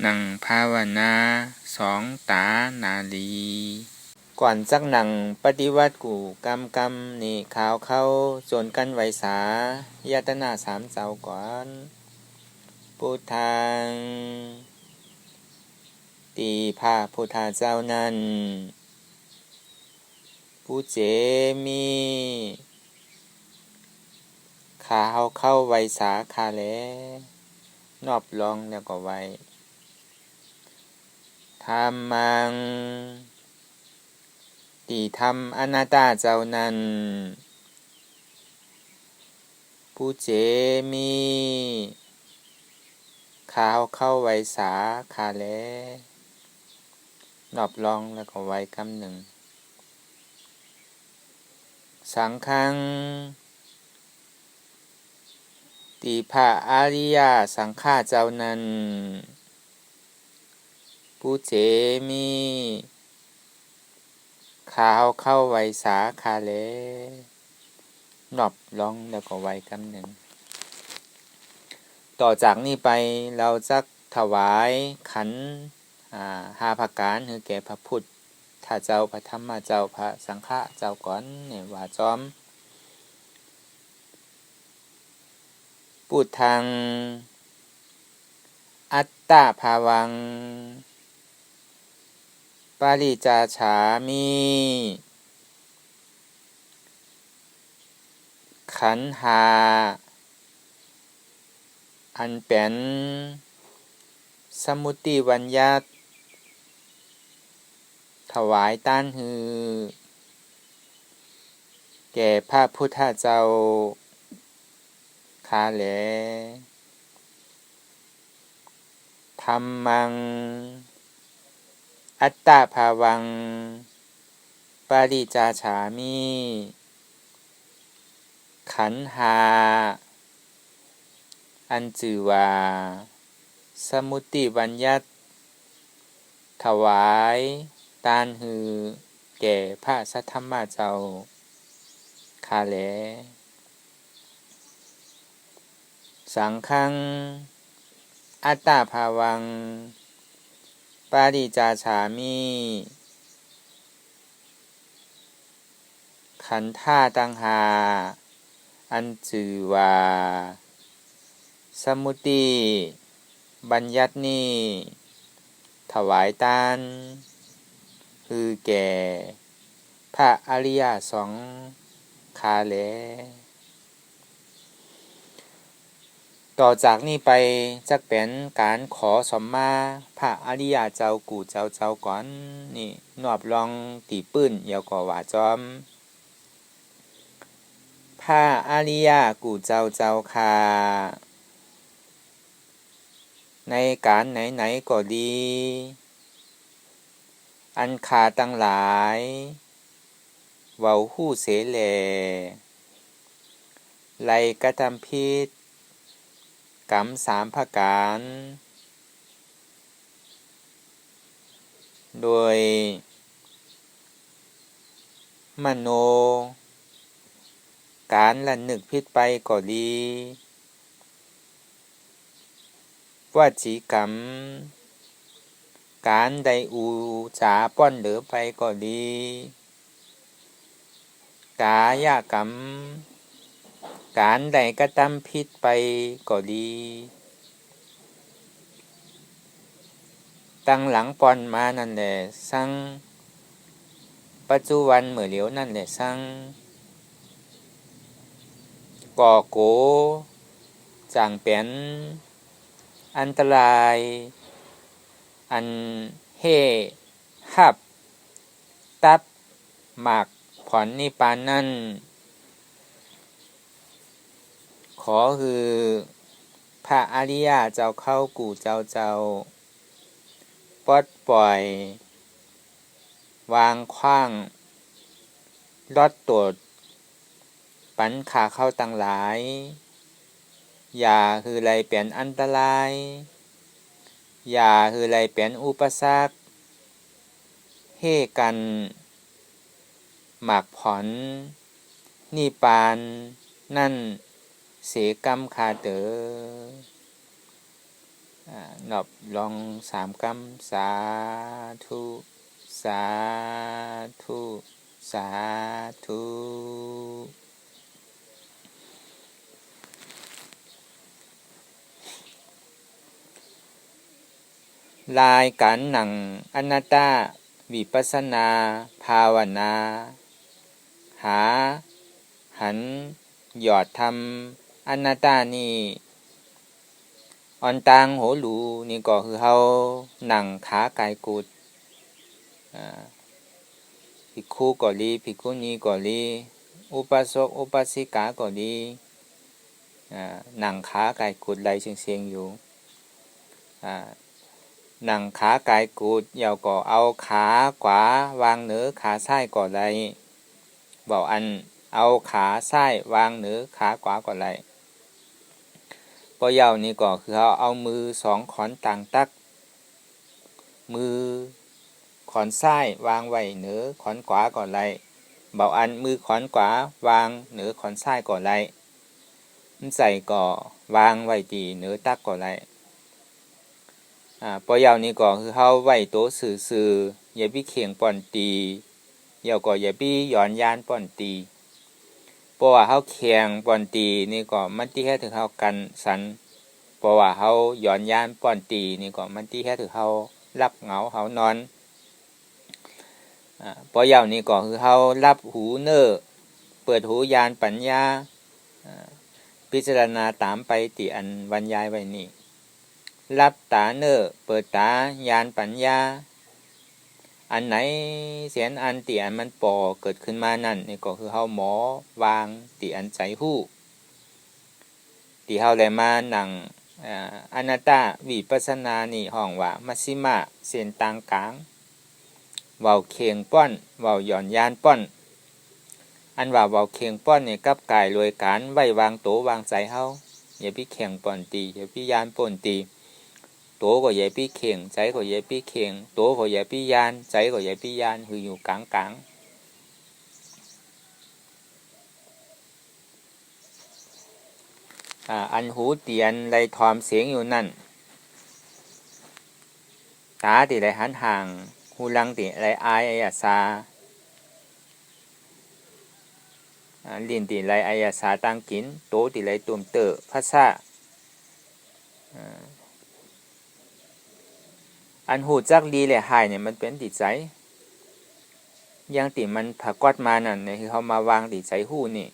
นั่งภาวนาสองตานาลีก่อนจักหนังปฏิวัติกูกำนี่ข่าวเข้าจนกันไวสายตนาสามเจ้าก่อนพุทธังตีพระพุทธเจ้านั้นผู้เจมีข่าวเข้าไวสาคาแลนอบลองแล้วก็ไว้ธรรมังตีธรรมอนัตตาเจ้านั้นผู้เจมีข่าวเข้าไวสาคาแลนอบลองแล้วก็ไว้คำหนึ่งสังฆังตีพระอริยสังฆาเจ้านั้นผู้เจมีข่าวเข้าไวสาคาแลนอบลองแล้วก็ไว้คำหนึ่งต่อจากนี้ไปเราจะถวายขัน5ประการคือแก่พระพุทธเจ้าพระธรรมเจ้าพระสังฆเจ้าก่อนเนี่ยว่าจอมพุทธังอัตตาภาวังปาริจาฉามิขันธ์ห้าอันเป็นสมุติบัญญัติถวายต้านฮือแก่พระพุทธเจ้าข้าแลธัมมังอัตตาภาวังปาริจาฉามิขันธ์ห้าอันชื่อว่าสมุติบัญญัติถวายต้านฮือแก่พระสัทธัมมาเจ้าข้าแลสังฆังอัตตาภาวังปาริจาฉามิขันธ์ห้าตั้งห้าอันชื่อว่าสมุติบัญญัตินี้ถวายต้านคือแก่พระอริยสงฆ์ข้าแลต่อจากนี้ไปจะเป็นการขอสมมาพระอริยเจ้ากูเจ้าก่อนนี่นอบลองตีปื้นเยาก็ว่าจอมพระอริยกูเจ้าค่ะในการไหนก็ดีอันขาตั้งหลายเว้าหู้เสแลไล่กระทำผิดกรรม3ประการโดยมโนการละนึกผิดไปก็ดีวจีกรรมการได้อูจาป้อนเหลือไปก็ดีกายกรรมการได้กระทำผิดไปก็ดีตั้งหลังป้อนมานั่นแหละสั่งปัจจุบันเมื่อเหลียวนั่นแหละสั่งก่อโกจางเป็นอันตรายอันเฮหับตับหมักผลนิพพานนั่นขอคือพระอริยเจ้าเข้ากูเจ้าปลดปล่อยวางขว้างลดตดปัญขาเข้าตั้งหลายอย่าคือไรเป็นอันตรายอย่าคือไรเป็นอุปสรรคเฮกันหมักผลนิพพานนั่นเสกรรมคาเตอ นอบลอง3 กำสาธุสาธุสาธุรายการหนังอนัตตาวิปัสสนาภาวนาหาหันหยอดทำอนัตตานี่ออนตังโหรูนี่ก็คือเฮาหนังขากายกุดภิกขุก็ดีภิกขุณีก็ดีอุปาสกอุปาสิกาก็ดีหนังขากายกุดไหลเสียงๆอยู่หนังขากายกุดเยาก็เอาขาขวาวางเหนือขาซ้ายก็ได้บอกอันเอาขาซ้ายวางเหนือขาขวาก็ได้ปอยาวนี่ก็คือเอามือ2 ขอนต่างตักมือขอนซ้ายวางไว้เหนือขอนขวาก็ได้บอกอันมือขอนขวาวางเหนือขอนซ้ายก็ได้ใส่ก็วางไว้ที่เหนือตักก็ได้ปอยาวนี่ก็คือเฮาไว้โตซื่อๆอย่าพี่เข่งป่อนตีเยาก็อย่าพี่ย้อนยานป่อนตีเพราะว่าเฮาแข่งป่อนตีนี่ก็มันที่แค่ถึงเฮากันสันเพราะว่าเฮาย้อนยานป่อนตีนี่ก็มันที่แค่ถึงเฮารับเหงาเฮานอนปอยาวนี่ก็คือเฮารับหูเน้อเปิดหูยานปัญญาพิจารณาตามไปที่อันบรรยายไว้นี่รับตาเน้อเปิดตายานปัญญาอันไหนเสียนอันที่อันมันปอเกิดขึ้นมานั่นนี่ก็คือเฮาหมอวางที่อันใจฮู้ที่เฮาได้มานั่งอนัตตาวิปัสสนานี่ห้องว่ามัชฌิมาเส้นต่างกลางเว้าเคียงป้อนเว้าย่อนยานป้อนอันว่าเว้าเคียงป้อนนี่กับกายรวยการไว้วางโตวางใจเฮาอย่าพี่แข่งป้อนตีอย่าพี่ยานป้อนตีโตก็อย่าพี่เข่งใจก็อย่าพี่เข่งโตก็อย่าพี่ยานใจก็อย่าพี่ยานคืออยู่กลางอันหูเตียนไรทอมเสียงอยู่นั่นตาติไรหันห่างหูลังติไรอายอายาซาลิ้นติไรอายาซาตังกินโตติไรตุ่มเตอภาษาอันหูจักดีและหายเนี่ยมันเป็นติดใจยังติมันผักกอดมานั่นเนี่ยคือเขามาวางติดใจหูนี่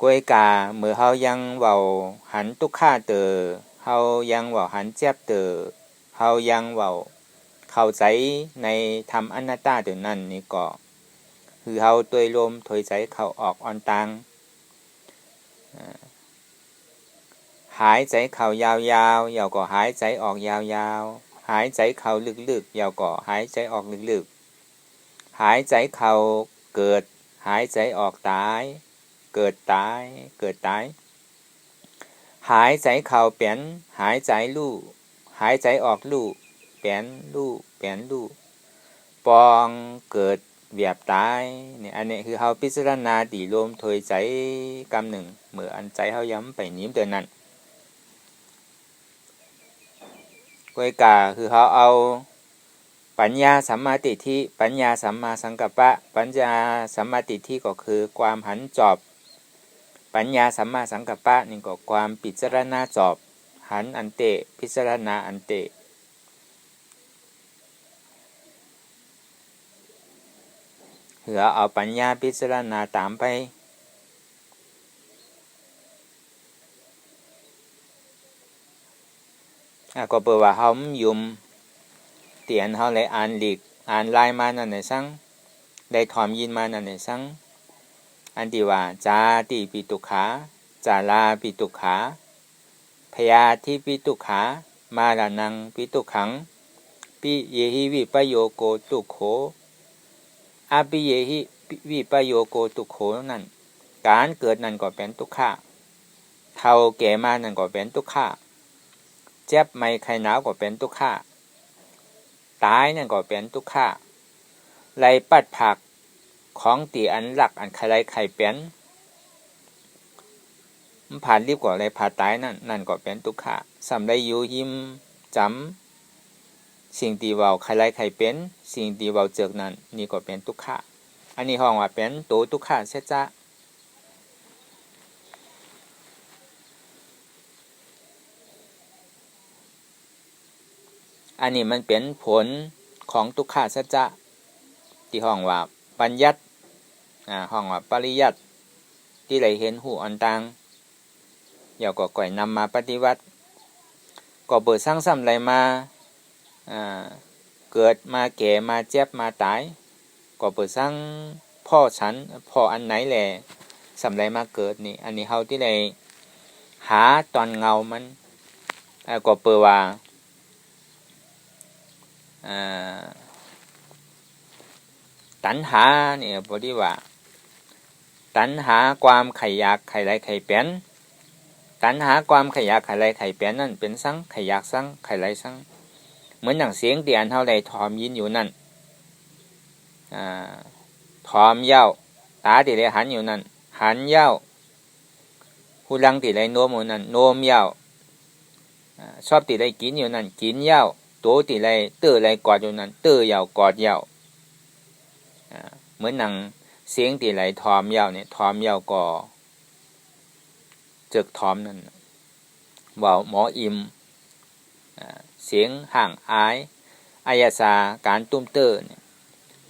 กวยกาเมื่อเฮายังเว้าหันตุกข้าเตอเฮายังเว้าหันเจ็บเตอเฮายังเว้าเข้าใจในธรรมอนัตตาเดี๋ยวนั้นนี่ก็คือเฮาตัวยลมถอยใจเข้าออกอ่อนตังหายใจเข้ายาวๆยาวก็หายใจออกยาวๆหายใจเข้าลึกๆยาวก็หายใจออกลึกๆหายใจเข้าเกิดหายใจออกตายเกิดตายเกิดตายหายใจเข้าเปลี่ยนหายใจลู่หายใจออกลู่เปลี่ยนลู่เปลี่ยนลู่ปองเกิดเวียบตายเนี่ยอันนี้คือเฮาพิจารณาตีลมถอยใจกำหนึ่งเมื่ออันใจเฮาย้ำไปนิ้มเดือนนั้นกวยกาคือเขาเอาปัญญาสัมมาทิฏฐิปัญญาสัมมาสังกัปปะปัญญาสัมมาทิฏฐิก็คือความหันจอบปัญญาสัมมาสังกัปปะนี่ก็ความพิจารณาจอบหันอันเตพิจารณาอันเตเหือเอาปัญญาพิจารณาตามไปก็เปิดว่าเฮายุ่มเตียนเฮาเลยอ่านหลีกอ่านลายมานั่นน่ะซังได้ถอมยินมานั่นน่ะซังอันที่ว่าจาติปิตุขาจาลาปิตุขาพยาธิปิตุขามาลานังปิตุขังปิเยหิวิปโยโกตุโขอาปิเยหิวิปโยโกตุโขนั่นการเกิดนั่นก็เป็นทุกขะเฒ่าแก่มานั่นก็เป็นทุกขะเจ็บไม่ไข้หนาวก็เป็นทุกขะตายนั่นก็เป็นทุกขะไล่ปัดผักของตีอันหลักอันใครไข่เป็น มันผ่านรีบกว่าอะไรผ่าตายนั่นก็เป็นทุกขะสำได้อยู่ยิ้มจำสิ่งที่เว้าใครไรใครเป็นสิ่งที่เว้าเจอนั้นนี่ก็เป็นทุกขะอันนี้ห้องว่าเป็นตัวทุกขะเสียจ้ะอันนี้มันเป็นผลของทุกขะสัจจะที่ห้องว่าปัญญัติห้องว่าปริยัติที่ได้เห็นหูอันต่างอย่าก็ก่อยนำมาปฏิวัติก็เบิดสร้างซ้ำอะไรมาเกิดมาแก่มาเจ็บมาตายก็เปิดสร้างพ่อฉันพ่ออันไหนแหละสำไรมาเกิดนี่อันนี้เฮาที่ได้หาตอนเงามันก็เปิดว่าตัณหาเนี่ยบ่ได้ว่าตัณหาความใครอยากใครไรใครเป็นตัณหาความใครอยากใครไรใครเป็นนั่นเป็นสังใครอยากสังใครไรสังเหมือนอย่างเสียงที่อันเฮาได้ถอมยินอยู่นั่นถอมเย้าตาที่ได้หันอยู่นั่นหันเย้าหูลังที่ได้โน้มอยู่นั่นโน้มเย้าชอบที่ได้กินอยู่นั่นกินเย้าตัวที่ได้ตื้อได้กอดอยู่นั่นตื้อเย้ากอดเย้าเหมือนหนังเสียงที่ไหลทอมเย้าเนี่ยทอมเย้าก็จึกทอมนั่นว่าหมออิ่มเสียงห่างอายอายาสาการตุ้มเตอเนี่ย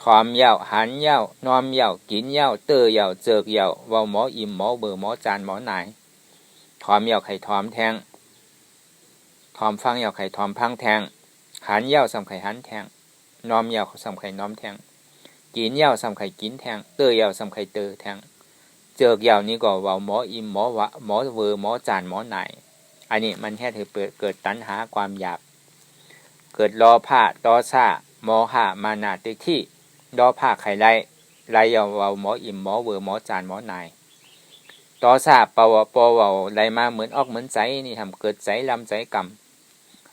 ทอมเย้าหันเย้านอมเย้ากินเย้าเตอเย้าเจิกเย้าว่าหมออิ่มหมอเบอร์หมอจานหมอไหนทอมเย้าไข่ทอมแทงทอมฟังเย้าไข่ทอมพังแทงหันเย้าสำไข่หันแทงนอมเย้าสำไข่นอมแทงกินเย้าสำไข่กินแทงเตอเย้าสำไข่เตอแทงเจิกเย้านี่ก็ว่าหมออิ่มหมอวะหมอเวอร์หมอจานหมอไหนอันนี้มันแค่เกิดตัณหาความอยากเกิดรอผ้าตอซ่าโมหะมานาติที่รอผ้าไข่ไรไรเย้าว่าหมออิ่มหมอเวอร์หมอจานหมอไหนตอซ่าปวปวไรมาเหมือนออกเหมือนใจนี่ทำเกิดใจลำใจกรรม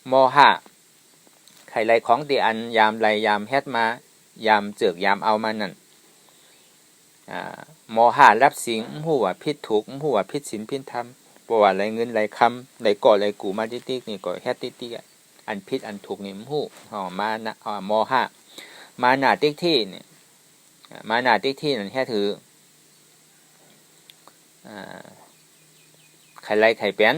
โมหะไข่ไรของที่อันยามไรยามเฮ็ดมายามเจือกยามเอามานั่นโมหะรับสิ่งหูว่าผิดถูกหูว่าผิดศีลผิดธรรมบ่ว่าไรเงินไรคำไรก่อไรกูมาติ๊กนี่ก็เฮ็ดติ๊กอันผิดอันถูกนี่หูมานะโมหะมานาติ๊กที่เนี่ยมานาติ๊กที่นั่นแค่ถือไข่ไรไข่เป็น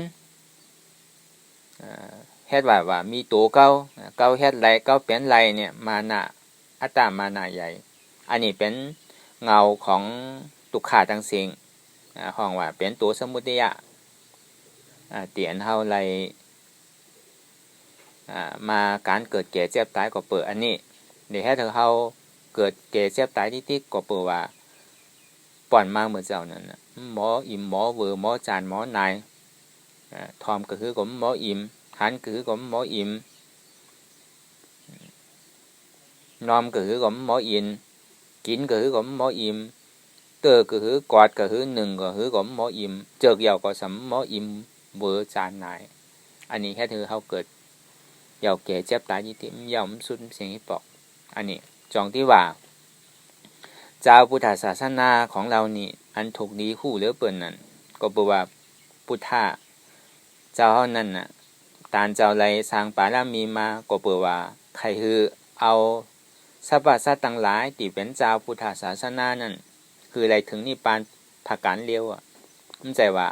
เฮ็ดว่ามีตัวเก้าเฮ็ดไรเก้าเป็นไรเนี่ยมานะอัตตามานะใหญ่อันนี้เป็นเงาของทุกขาทั้งสิ่งห้องว่าเป็นตัวสมุทัยเตียนเฮาไรมาการเกิดแก่เจ็บตายก็เปิดอันนี้เดี๋ยวให้เธอเฮาเกิดแก่เจ็บตายติ๊กก็เปิดว่าป่อนมาเหมือนเจ้านั่นหมออิ่มหมอเวอร์หมอจานหมอนายทอมก็คือผมหมออิ่มหันก็คือผมหมออิ่มนอมก็คือผมหมออิ่มกินก็คือผมหมออิ่มเตอก็คือกอดก็คือหนึ่งก็คือผมหมออิ่มเจิกเยาก็สำหมออิ่มเวอร์จานนายอันนี้แค่เธอเขาเกิดเยาแก่เจ็บตายยิ่งเยามันสุดเสียงฮิปปอกอันนี้จองที่ว่าเจ้าพุทธศาสนาของเรานี่อันถูกดีคู่เหลือเปิ่นนั่นก็บอกว่าพุทธะเจ้าเฮานั่นน่ะตานเจ้าไรสร้างปารามีมาก็บอกว่าใครคือเอาสรรพสัตว์ทั้งหลายที่เป็นเจ้าพุทธศาสนานั่นคืออะไรถึงนิพพานผักการเลี้ยวมันใจว่า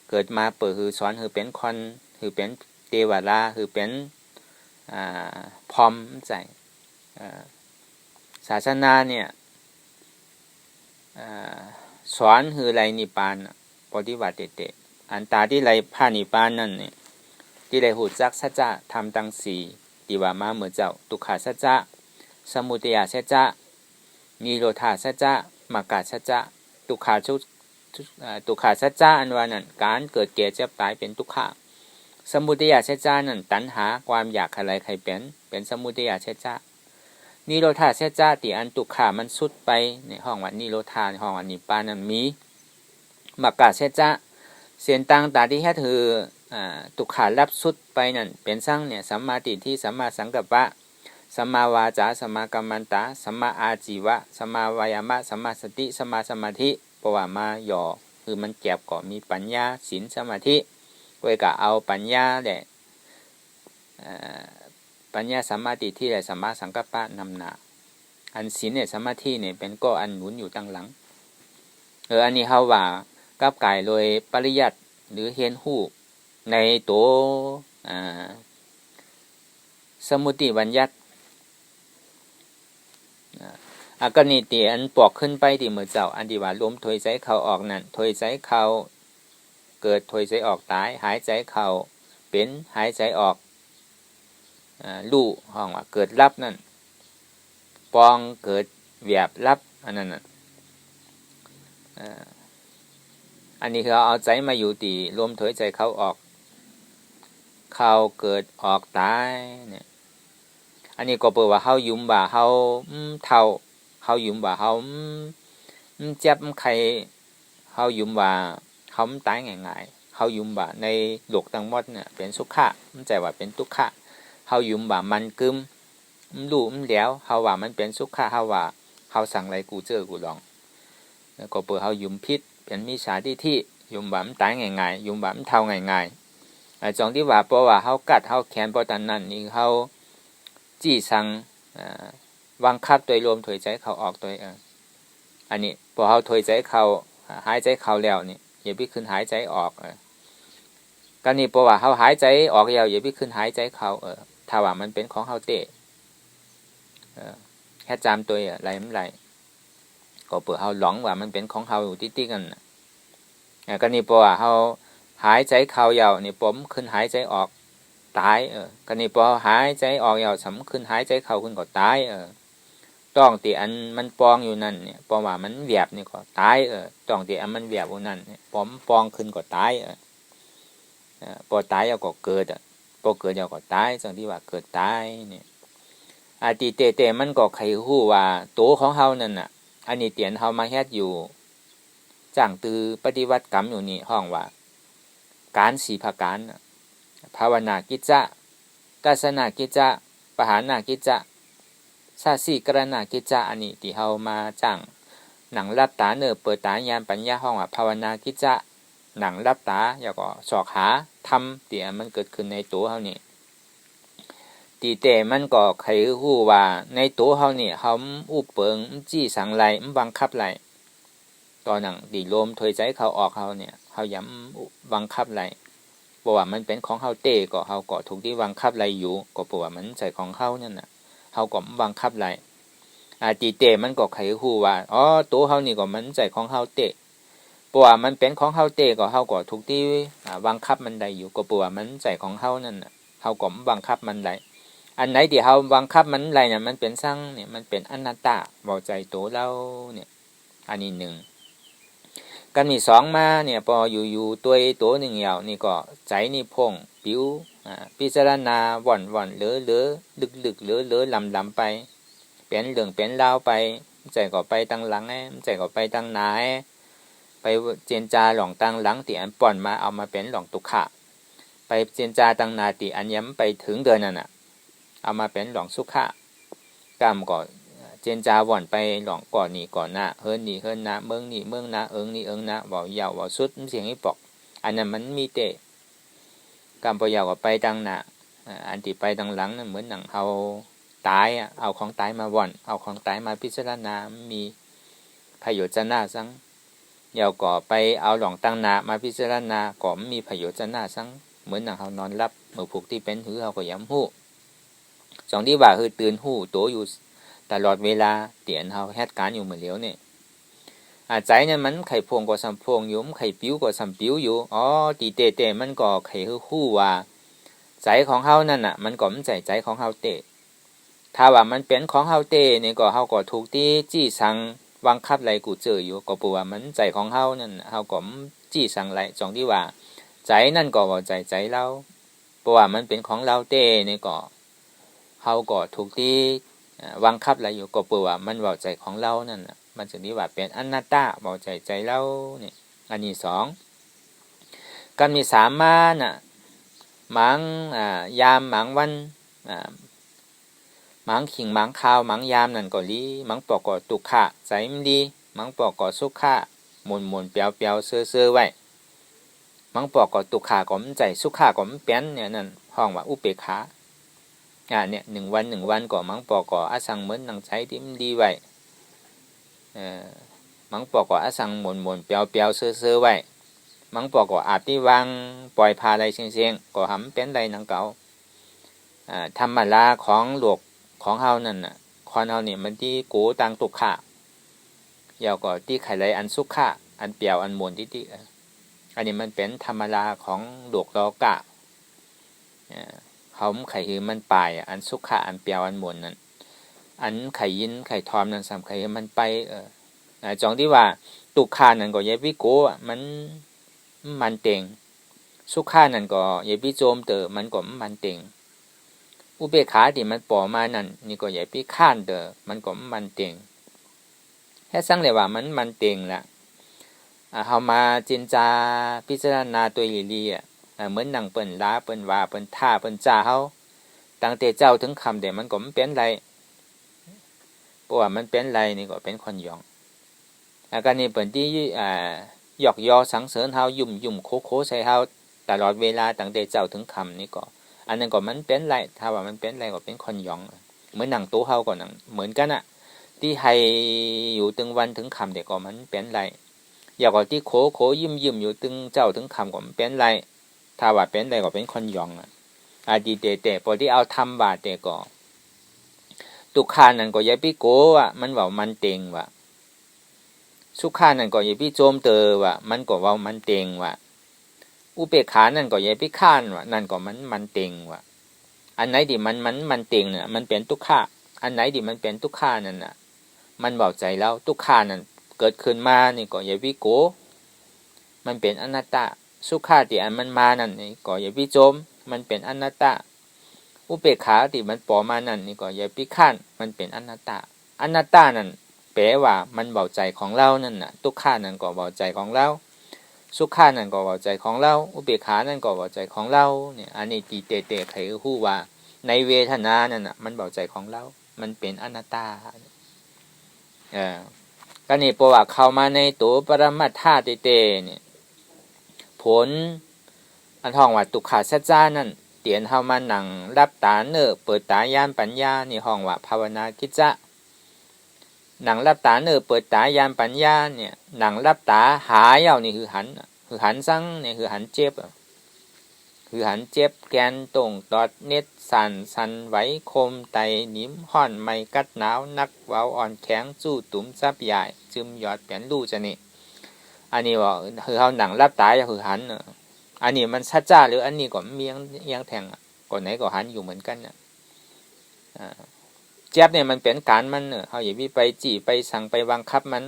เกิดมาเปิดคือสอนคือเป็นคนคือเป็นเทวดาคือเป็นพรหมมันใจศาสนาเนี่ยสอนคือไรนิพพานปฏิบัติเตะอันตาที่ไรพานิพพานนั่นเนี่ยที่ไรหูจักสัจจะทำตั้งสี่ที่ว่ามาเหมือนเจ้าทุกขาสัจจะสมุทัยสัจจะนิโรธาสัจจะมรรคสัจจะทุกขาสัจจะอันว่านั่นการเกิดแก่เจ็บตายเป็นทุกขาสมุทัยสัจจะนั่นตัณหาความอยากอะไรใครเป็นสมุทัยสัจจะนิโรธาสัจจะที่อันทุกขามันสุดไปในห้องวันนิโรธาในห้องวันนิพพานนั้นมีมรรคสัจจะเสียนตังตาที่แค่ถือทุกขารับสุดไปนั่นเป็นสร้างเนี่ยสัมมาทิฏฐิสัมมาสังกัปปะสัมมาวาจาสัมมากัมมันตะสัมมาอาจีวะสัมมาวายามะสัมมาสติสัมมาสมาธิปวามาย่อ คือมันเก็บก็มีปัญญาศีลสมาธิไว้ก็เอาปัญญาแหละปัญญาสมาธิที่แหละสัมมาสังกัปปะนำหน้าอันศีลเนี่ยสมาธิเนี่ยเป็นก็อันหนุนอยู่ตั้งหลังอันนี้เฮาว่ากับกายโดยปริยัติหรือเรียนรู้ในตัวสมุติบัญญัติก็นี่ติอันปอกขึ้นไปที่มือเจ้าอันที่ว่าลมถอยใจเข้าออกนั่นถอยใจเข้าเกิดถอยใจออกตายหายใจเข้าเป็นหายใจออกรู้ห้องว่าเกิดรับนั่นปองเกิดเวียบรับอันนั้นน่ะอันนี้คือเอาใจมาอยู่ที่ลมถอยใจเข้าออกเข้าเกิดออกตายเนี่ยอันนี้ก็เปิดว่าเฮายุ่มว่าเฮาเท่าเฮายุ่มว่าเฮาเจ็บใครเฮายุ่มว่าเฮาตายง่ายๆเฮายุ่มว่าในโลกทั้งหมดเนี่ยเป็นสุขะมันใจว่าเป็นทุกขะเฮายุ่มว่ามันกึมรู้แล้วเฮาว่ามันเป็นสุขะเฮาว่าเฮาสั่งอะไรกูเจอกูลองแล้วก็เปิดเฮายุ่มพิษเป็นมิจฉาทิฏฐิยุ่มว่ามันตายง่ายๆยุ่มว่ามันเท่าง่ายๆจองที่ว่าเพราะว่าเฮากัดเฮาแขนเพราะตอนนั้นนี่เฮาจี้สั่งบังคับโดยรวมถอยใจเข้าออกโดยอันนี้พอเฮาถอยใจเข้าหายใจเข้าแล้วนี่อย่าไปขึ้นหายใจออกก็นี่เพราะว่าเฮาหายใจออกแล้วอย่าไปขึ้นหายใจเข้าถ้าว่ามันเป็นของเฮาเตะแค่จำตัวอะไรมันไรก็เปิดเฮาหลงว่ามันเป็นของเฮาอยู่ติดๆกันก็นี่เพราะว่าเฮาหายใจเข้ายาวนี่ผมขึ้นหายใจออกตายก็นี่พอหายใจออกยาวสำขึ้นหายใจเข้าขึ้นก็ตายต้องตีอันมันปองอยู่นั่นเนี่ยเพราะว่ามันเวียบนี่ก็ตายต้องตีอันมันเวียบอยู่นั่นเนี่ยผมปองขึ้นก็ตายพอตายแล้วก็เกิดพอเกิดแล้วก็ตายจังที่ว่าเกิดตายเนี่ยตีเตมันก็ใครฮู้ว่าตัวของเฮานั่นน่ะอันนี้เตียนเฮามาเฮ็ดอยู่จ้างตือปฏิวัติกรรมอยู่นี่ห้องว่าการ4ประการภาวนากิจจะทัศนากิจจะปหานากิจจะสาสีกรณากิจจะอันนี้ที่เฮามาจ้างหนังรับตาเปิดตาญาณปัญญาห้องว่าภาวนากิจจะหนังรับตาแล้วก็สอกหาธรรมที่มันเกิดขึ้นในตัวเฮานี่ตีเตมันก็ใครฮู้ว่าในตัวเฮานี่เฮาอุเปิงจี้สังไหลบังคับไหลตอนนั้นดีลมถอยใจเข้าออกเฮาเนี่ยเฮาย้ำบังคับไหลเพราะว่ามันเป็นของเฮาเต้ก็เฮาก็ถูกที่บังคับไหลอยู่ก็เพราะว่ามันใจของเฮานั่นน่ะเฮาก็บังคับไหลตีเตมันก็ใครฮู้ว่าอ๋อตัวเฮานี่ก็มันใจของเฮาเต้เพราะว่ามันเป็นของเฮาเต้ก็เฮาก็ถูกที่บังคับมันได้อยู่ก็เพราะว่ามันใจของเฮานั่นน่ะเฮาก็บังคับมันได้อันไหนที่เฮาบังคับมันไรเนี่ยมันเป็นสร้างเนี่ยมันเป็นอนัตตาบ่ใจตัวเราเนี่ยอันนี้หนึ่งกันมีสองมาเนี่ยพออยู่ตัวหนึ่งยาวนี่ก็ใจนี่พงผิวพิจารณาว่อนเหลือลึกเหลือลำไปเป็นเรื่องเป็นราวไปใจก็ไปตั้งหลังใจก็ไปตั้งหน้าไปเจนจาหลองตั้งหลังที่อันป่อนมาเอามาเป็นหลองตุขะไปเจนจาตั้งนาที่อันย้ำไปถึงเดือนนั่นน่ะเอามาเป็นหลองสุขะกรรมก็เจนจาว่อนไปหลองก่อนนี่ก่อนหน้าเฮิรนี่เฮิรนะเมืองนี่เมืองนะนี่นะเบาเยาเบาสุดเสียงให้ปอกอันนั้นมันมีเตะกรรมพอยาวก็ไปตั้งหน้าอันที่ไปตั้งหลังนั่นเหมือนหนังเอาตายเอาของตายมาว่อนเอาของตายมาพิจารณามีประโยชน์จะน่าซังเยาก็ไปเอาหลองตั้งหน้ามาพิจารณาก็มีประโยชน์จะน่าซังเหมือนหนังเขานอนรับเมื่อผูกที่เป็นหือเขาก็ย้ำหู้สองที่ว่าคือตื่นหู้ตัวอยู่ตลอดเวลาเตียนเฮาเหตุการณ์อยู่เหมือนเลี้ยวเนี่ยใจเนี่ยมันไข่พวงก็สัมพวงอยู่ไข่ปิ้วก็สัมปิ้วอยู่อ๋อตีเตะมันก็ไข่ฮู้ว่าใจของเฮานั่นน่ะมันก็มันใจของเฮาเตะถ้าว่ามันเป็นของเฮาเตะนี่ก็เฮาก็ถูกที่จี้สั่งบังคับไหลกูเจออยู่ก็เพราะว่ามันใจของเฮานั่นเฮาก็จี้สั่งไหลจองที่ว่าใจนั่นก็ว่าใจเราเพราะว่ามันเป็นของเราเตะนี่ก็เฮาก็ถูกที่บังคับอะไรอยู่ก็เปิดว่ามันเบาใจของเรานั่นน่ะมันจึงนี้ว่าเป็นอนัตตาเบาใจเราเนี่ยอันนี้สองกันมีสามมาน่ะหมังยามหมังวันหมังขิงหมังข้าวหมังยามนั่นก็ลีหมังปอกก็ตุกขะใจมันดีหมังปอกก็สุขะ หมุนเปียวเซื่อไว้มังปอกก็ตุกขาก็มันใจสุขาก็มันเป็นเนี่ยนั่นห้องว่าอุเบกขาเนี่ย1 วันก็มังปอกก็อาสังเหมือนหนังใจที่มันดีไว้มังปอกก็อาสังหมุนเปียวเซื่อไว้มังปอกก็อาบที่วางปล่อยพาอะไรเชียงก็หำเป็นไรหนังเก่าธรรมดาของหลวกของเฮานั่นน่ะคอนเฮาเนี่ยมันที่กูตังตุกขะยาวก็ที่ไข่ไรอันสุขะอันเปียวอันหมุนที่อันนี้มันเป็นธรรมดาของหลวกโลกะเขาไข่คือมันปลายอันสุขะอันเปียวอันหมุนนั่นอันไข่ยินไข่ทอมนั่นสำไข่มันไปจองที่ว่าตุกขานั่นก็เยบิโกมันเต็งสุขานั่นก็เยบิโจมเตอมันก็มันเต็งอุเบกขาที่มันปอมานั่นนี่ก็เยบิข้านเตอมันก็มันเต็งแค่สั่งเลยว่ามันเต็งละเฮามาจินจาพิจารณาตัวลีเหมือนนั่งเปิ้นลาเปิ้นว่าเปิ้นท่าเปิ้นจ้าเฮาตั้งแต่เจ้าถึงคำเดี๋ยวมันก็มันเป็นไรเพราะว่ามันเป็นไรนี่ก็เป็นคนยองการนี้เปิ้นที่หยอกยอสังเสริญเฮายุ่มโคใส่เฮาตลอดเวลาตั้งแต่เจ้าถึงคำนี่ก็อันนั้นก็มันเป็นไรถ้าว่ามันเป็นไรก็เป็นคนยองเหมือนนั่งโต๊ะเฮาก็นั่งเหมือนกันที่ให้อยู่ถึงวันถึงคำเดี๋ยวก็มันเป็นไรอยากว่าที่โคยิ้มอยู่ถึงเจ้าถึงคำก็มันเป็นไรถ้าว่าเป็นไรก็เป็นคนยองดีเตะพอที่เอาทำบาดเตะก็ตุกขานั่นก็อย่าไปโกมันว่ามันเต็งว่าสุขานั่นก็อย่าไปโจมเตอว่ามันก็ว่ามันเต็งว่าอุเบกขานั่นก็อย่าไปข้านว่านั่นก็มันเต็งว่าอันไหนที่มันเต็งเนี่ยมันเป็นตุกขาอันไหนที่มันเป็นตุกขานั่นน่ะมันเบาใจแล้วตุกขานั่นเกิดขึ้นมานี่ก็อย่าไปโกมันเป็นอนัตตาสุขาที่อันมันมานั่นนี่ก็อย่าไปโจมมันเป็นอนัตตาอุเบกขาที่มันปอมานั่นนี่ก็อย่าไปข้านมันเป็นอนัตตานั่นแปลว่ามันเบาใจของเรานั่นน่ะทุกขานั่นก็เบาใจของเราสุขานั่นก็เบาใจของเราอุเบกขานั่นก็เบาใจของเราเนี่ยอันนี้ตีเตะใครฮู้ว่าในเวทนานั่นน่ะมันเบาใจของเรามันเป็นอนัตตาก็นี่เพราะว่าเข้ามาในตัวปรมัตถาเตเนี่ยผลอันห้องว่าตุกขาสัจจานั่นเตียนเฮามานั่งรับตาเปิดตาญาณปัญญานี่ห้องว่าภาวนากิจจะนั่งรับตาเปิดตาญาณปัญญาเนี่ยนั่งรับตาหายาวนี่คือหันซังเนี่ยคือหันเจ็บคือหันเจ็บแกนตรงตอดเน็ดสั่นไหวคมไตนิ้มห่อนไม่กัดหนาวนักเว้าอ่อนแข็งสู้ตุ่มซับใหญ่จึมยอดเปลี่ยนลู่จะนี่อันนี้ว่าคือเฮานั่งรับตาคือหันอันนี้มันชัดจ้าหรืออันนี้ก็เมียงแทงก่อนไหนก็หันอยู่เหมือนกันเจ็บเนี่ยมันเป็นการมันเขาอย่าไปจี้ไปสั่งไปบังคับมัน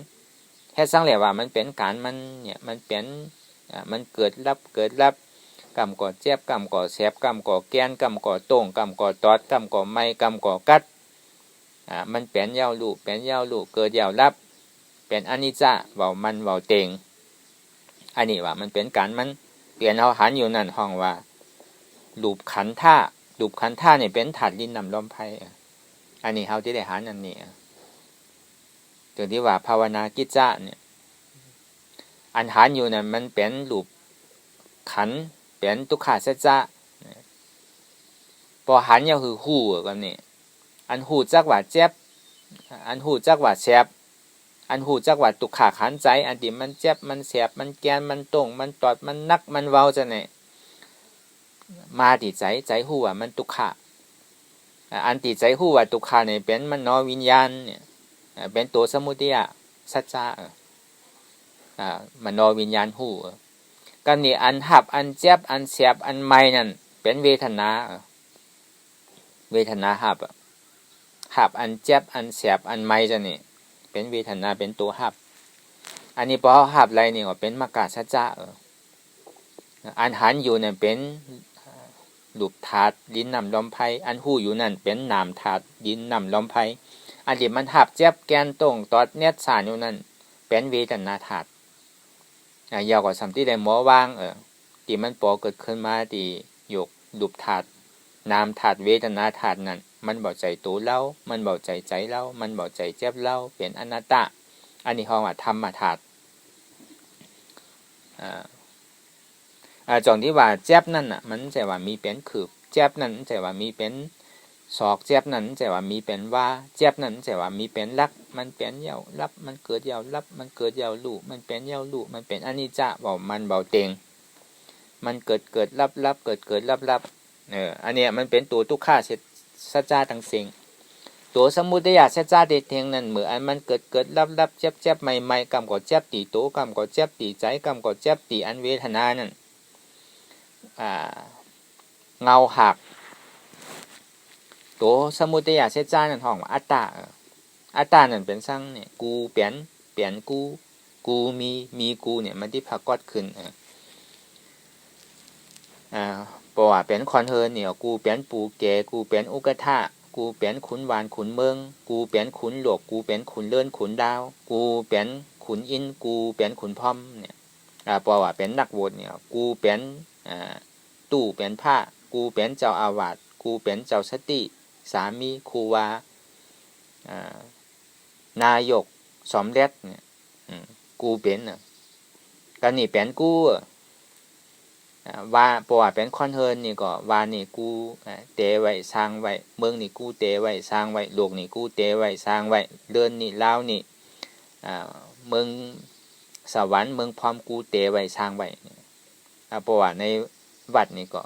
แค่สั่งแหละว่ามันเป็นการมันเนี่ยมันเป็นมันเกิดรับกำก่อเจ็บกำก่อแสบกำก่อแกนกำก่อโต่งกำก่อตอดกำก่อไม้กำก่อกัดมันเป็นยาวลูกเกิดยาวรับเป็นอนิจจาเว้ามันเว้าเต็งอันนี้ว่ามันเป็นการมันเปลี่ยนเฮาหันอยู่นั่นห้องว่ารูปขันธ์ท่าเนี่ยเป็นธาตุดินน้ำลมไฟอันนี้เฮาที่ได้หันอันนี้ถึงที่ว่าภาวนากิจจะเนี่ยอันหันอยู่นั่นมันเป็นรูปขันธ์เป็นทุกขาสัจจะพอหันยาวคือฮู้กันนี่อันฮู้จักว่าเจ็บอันฮู้จักว่าแสบอันฮู้จักว่าทุกขาขันใจอันที่มันเจ็บมันแสบมันแกนมันตรงมันตอดมันนักมันเว้าจังได๋มาที่ใจฮู้ว่ามันทุกขาอันที่ใจฮู้ว่าทุกขาเนี่ยเป็นมโนวิญญาณเนี่ยเป็นตัวสมุทัยสัจจะมโนวิญญาณฮู้กันนี่อันหับอันเจ็บอันแสบอันใหม่นั่นเป็นเวทนาหับอันเจ็บอันแสบอันใหม่จังนี่เป็นเวทนาเป็นตัวหับอันนี้พอหับอะไรนี่ก็เป็นมกะสัจจะอันหันอยู่เนี่ยเป็นรูปธาตุดินน้ำลมไฟอันฮู้อยู่นั่นเป็นนามธาตุดินน้ำลมไฟอันที่มันหับเจ็บแกนตรงตอดเน็ดสานอยู่นั่นเป็นเวทนาธาตุยาวกว่าสำที่ได้หมอวางที่มันปอเกิดขึ้นมาที่ยกรูปธาตุนามธาตุเวทนาธาตุนั่นมันเบาใจตัวเรามันเบาใจเรามันเบาใจเจ็บเราเป็นอนัตตาอันนี้เฮาว่าธรรมธาตุ จองที่ว่าเจ็บนั่นน่ะมันจะว่ามีเป็นขืบเจ็บนั่นจะว่ามีเป็นศอกเจ็บนั่นจะว่ามีเป็นว่าเจ็บนั่นจะว่ามีเป็นลักมันเป็นยาวรับมันเกิดยาวรับมันเกิดยาวลู่มันเป็นยาวลู่มันเป็นอนิจจะบอกมันเบาเต็งมันเกิดรับเกิดรับอันเนี้ยมันเป็นตัวทุกข้าสัจจะทั้งสิ่งตัวสมุทัยสัจจะเด็ดเทียงนั่นเหมือนอันมันเกิดรับเจ็บใหม่ๆกรรมก็เจ็บตีโตกรรมก็เจ็บตีใจกรรมก็เจ็บตีอันเวทนานั่นเงาหักตัวสมุทัยสัจจะนั่นห้องอัตตานั่นเป็นสร้างเนี่ยกูเปลี่ยนกูมีกูเนี่ยมันที่ปรากฏขึ้นเพราะว่าเป็นคอนเฮิร์นเนี่ยกูเป็นปูเกกูเป็นอุกทะกูเป็นขุนวานขุนเมืองกูเป็นขุนหลวกกูเป็นขุนเลื่อนขุนดาวกูเป็นขุนอินกูเป็นขุนพรอมเนี่ยเพราะว่าเป็นนักโหวตเนี่ยกูเป็นตู้เป็นผ้ากูเป็นเจ้าอาวาสกูเป็นเจ้าสติสามีครูวานายกสมเด็จเนี่ยกูเป็นกันนี่เป็นกูว่าเพราะว่าเป็นคอนเฮิร์นนี่ก็ว่านี่กูเตไว้สร้างไว้เมืองนี่กูเตไว้สร้างไว้โลกนี่กูเตไว้สร้างไว้เดินนี่ลาวนี่เมืองสวรรค์เมืองพร้อมกูเตไว้สร้างไว้เพราะว่าในวัดนี่ก็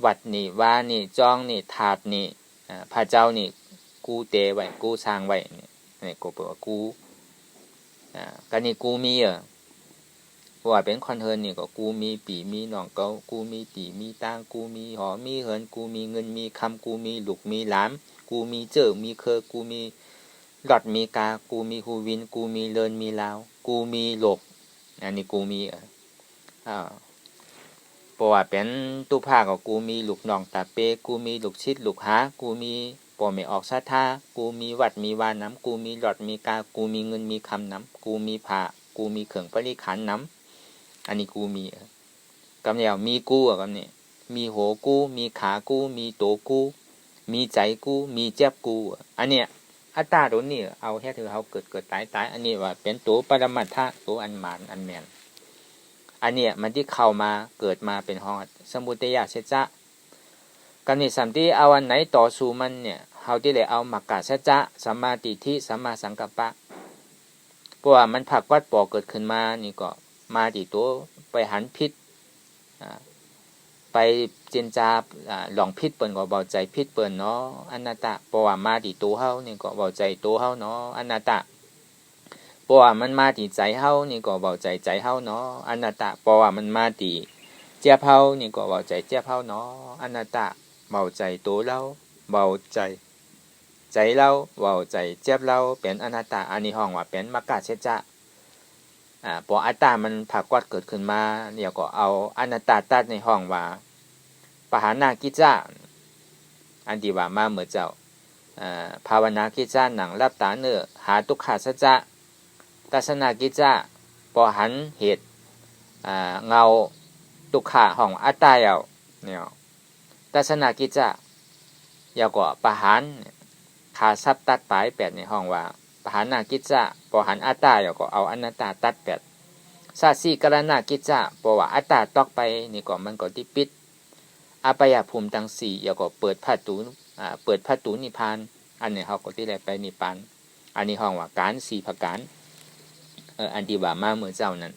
วัดนี่ว่านี่จ้องนี่ถาดนี่พระเจ้านี่กูเตไว้กูสร้างไว้นี่ก็แปลว่ากูกันนี่กูมีว่าเป็นคอนเฮิร์นนี่ก็กูมีปีมีน้องเกากูมีตีมีตางกูมีหอมีเหินกูมีเงินมีคำกูมีลูกมีหลานกูมีเจอมีเคอกูมีหลอดมีกากูมีฮูวินกูมีเลินมีลาวกูมีโลกอันนี้กูมีเพราะว่าเป็นตู้ผ้าก็กูมีลูกน้องตาเปกูมีลูกชิดลูกหากูมีป่อไม่ออกซาท่ากูมีวัดมีวานน้ำกูมีหลอดมีกากูมีเงินมีคำน้ำกูมีผ้ากูมีเครื่องปริขารน้ำอันนี้กูมีกำเนียวมีกูกำเนี่ยมีหัวกูมีขากูมีโตกูมีใจกูมีเจ็บกูอันเนี้ยอัตตาตัวนี้เอาแค่ถือเขาเกิดตายอันนี้ว่าเป็นตัวปรมัตถะตัวอันหมานอันแมนอันเนี้ยมันที่เข้ามาเกิดมาเป็นห้องสมุทัยสัจจะกำเนิดสัมที่เอาอันไหนต่อสู้มันเนี่ยเขาที่เลยเอามักกะสัจจะสัมมาทิฏฐิสัมมาสังกัปปะเพราะว่ามันผักวัดปอเกิดขึ้นมานี่ก็มาที่ตัวไปหันพิษไปเจนจาหลองพิษเปิ้นก็เบาใจพิษเปิ้นเนาะอนัตตะเพราะว่ามาที่ตัวเฮานี่ก็เบาใจตัวเฮาเนาะอนัตตะเพราะว่ามันมาที่ใจเฮานี่ก็เบาใจเฮาเนาะอนัตตะเพราะว่ามันมาที่เจ็บเฮานี่ก็เบาใจเจ็บเฮาเนาะอนัตตะเบาใจตัวเราเบาใจเราเบาใจเจ็บเราเป็นอนัตตะอันนี้ห้องว่าเป็นมักกะเชจะพออัตตามันผักวัดเกิดขึ้นมาเดี๋ยวก็เอาอนัตตาตัดในห้องว่าปหานากิจจะอันที่ว่ามาเหมือนเจ้าภาวนากิจจะหนังรับตาเนื้อหาทุกขาสัจจะตัสนากิจจะพอหันเหตุเงาทุกขาห้องอัตตาเนี่ยตัสนากิจจะเดี๋ยวก็ปหานขาซับตัดปลายแปดในห้องว่าปหานากิจจะพอหันอัตตาเดี๋ยวก็เอาอนัตตาตัดแปดซาสีกรณากิจจะเพราะว่าอัตตาตอกไปนี่ก็มันก็ที่ปิดอปยภูมิทั้ง4แล้วก็เปิดประตูนิพพานอันนี้เขาก็ที่ได้ไปนิพพานอันนี้ห้องว่าการ4ประการอันที่ว่ามาเมื่อเจ้านั้น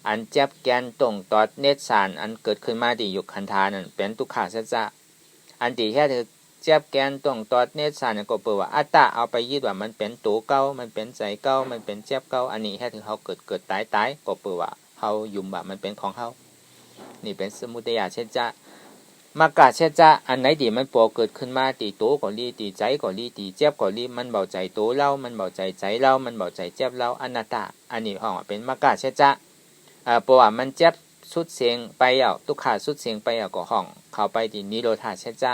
อันเจ็บแกนตรงตอดเนตรสารอันเกิดขึ้นมาที่ยุคคันธานั้นเป็นทุกขาสัจจะอันที่แค่เจ็บแกนตรงตอดเนตรสารก็เปิดว่าอัตตาเอาไปยึดว่ามันเป็นตัวเก่ามันเป็นใจเก่ามันเป็นเจ็บเก่าอันนี้แค่ถึงเขาเกิดตายก็เปิดว่าเขายุ่มว่ามันเป็นของเขานี่เป็นสมุทัยเชจะมักกะเชจะอันไหนที่มันปอเกิดขึ้นมาตีโตก็รีตีใจก็รีตีเจ็บก็รีมันเบาใจโตเล่ามันเบาใจเล่ามันเบาใจเจ็บเล่าอนัตตาอันนี้ห้องเป็นมักกะเชจะเพราะว่ามันเจ็บสุดเสียงไปทุกขาสุดเสียงไปก็ห้องเข้าไปที่นิโรธาเชจะ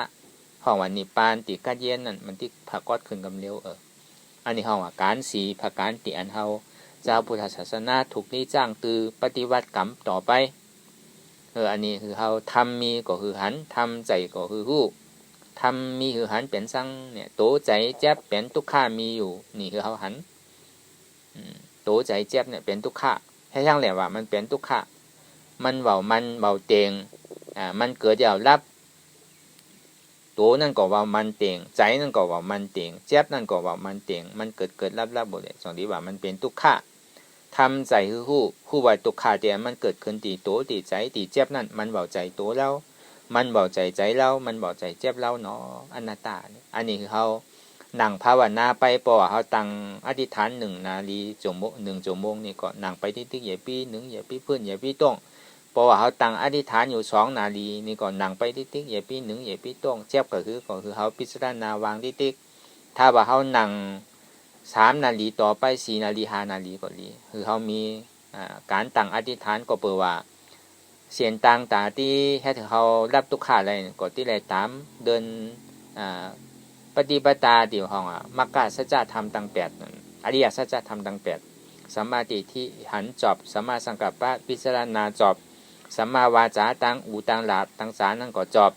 ห้องว่านิพพานติกัดเย็นนั่นมันที่ปรากฏขึ้นกำเร็วอันนี้ห้องว่าการ4ประการที่อันเฮาเจ้าพุทธศาสนาถูกนี้จ้างตือปฏิวัติกรรมต่อไปอันนี้คือเฮาทำมีก็คือหันทำใจก็คือรู้ทำมีคือหันเป็นสังเนี่ยโตใจเจ็บเป็นทุกขามีอยู่นี่คือเฮาหันโตใจเจ็บเนี่ยเป็นทุกขาให้ช่างแหละว่ามันเป็นทุกขะ มันเว้ามันเว้าเตงมันเกิดแล้วรับโตนั่นก็ว่ามันเตงใจนั่นก็ว่ามันเตงเจ็บนั่นก็ว่ามันเตงมันเกิดรับบ่ได้สองที่ว่ามันเป็นทุกขะทำใจคือฮู้ว่าทุกขะแต่มันเกิดขึ้นที่โตที่ใจที่เจ็บนั่นมันเว้าใจโตแล้วมันเว้าใจเรามันเว้าใจเจ็บเราเนาะอนัตตาอันนี้คือเฮานั่งภาวนาไปเพราะว่าเฮาตั้งอธิษฐาน1นาทีชั่วโมง1ชั่วโมงนี่ก็นั่งไปติ๊กๆอย่าปี้1อย่าปี้พื้นอย่าปี้ต้องเพราะว่าเฮาตั้งอธิษฐานอยู่2นาทีนี่ก็นั่งไปติ๊กๆอย่าปี้1อย่าปี้ต้องเจ็บก็คือเฮาพิจารณาวางติ๊กๆถ้าว่าเฮานั่ง3นาทีต่อไป4นาที5นาทีก็ดีคือเฮามีการตั้งอธิษฐานก็เปิดว่าเสียนต่างตาที่เฮ็ดให้เฮารับทุกข์อะไรก็ที่ได้ตามเดินปฏิปทาที่ห้องมรรคสัจจะธรรมทั้ง8นั่นอริยสัจจะธรรมทั้ง8สัมมาทิฏฐิหันจอบสัมมาสังกัปปะพิจารณาจอบสัมมาวาจาตั้งอูตั้งหลาบตั้งสารนั่นก็จอบ